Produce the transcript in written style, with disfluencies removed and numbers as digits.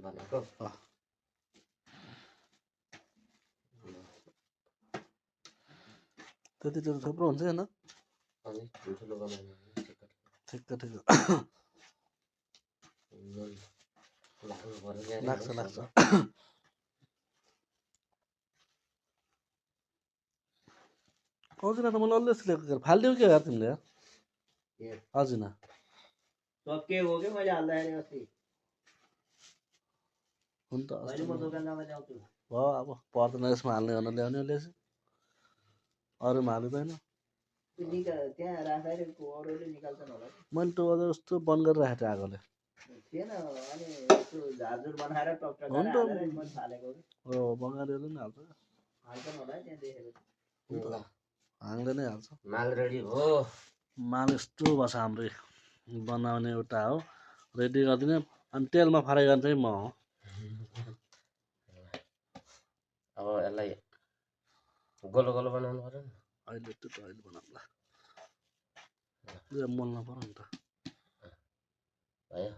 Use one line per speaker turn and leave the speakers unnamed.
भनेको
त्यति थुप्रो हुन्छ होइन
अनि ठुल्ठुलो बनाउनु
ठिक ठिक
लाग्नु पर्यो
लाग्छ लाग्छ हजुर त मलाई अलि जस्तो फालिदियो के यार तिमीले हजुर न
के हो कि मैले हाल्दाखेरि अस्ति
हुन्छ
अहिले म दोकान जाँदा ल्याउँछु
भयो अब पर्दैन यसमा हाल्ने भनेर ल्याउने ल्याएछ अरूमा हालिँदैन
त्यहाँ राखेर अरूले निकाल्छन् होला
मैले त अझ जस्तो बन्द गरेर राखेको थिएँ आगोले
थिएन अनि त्यो झारझुर बनाएर
हुन त
मैले फालेको
हो बङ्गालीहरूले नि हाल्छ
हाल्छन् होला त्यहाँ देखेको
हाँग्दै नै हाल्छ
माल रेडी हो
माल यस्तो भएको छ हाम्रो बनाउने एउटा हो रेडी गरिदिने अनि तेलमा फ्राई गर्ने चाहिँ म हो
अब यसलाई गोलो गोलो बनाउनु पर्यो नि
अहिले त्यो त अहिले बनाउँला यो मोल्न पर्यो नि त
भयो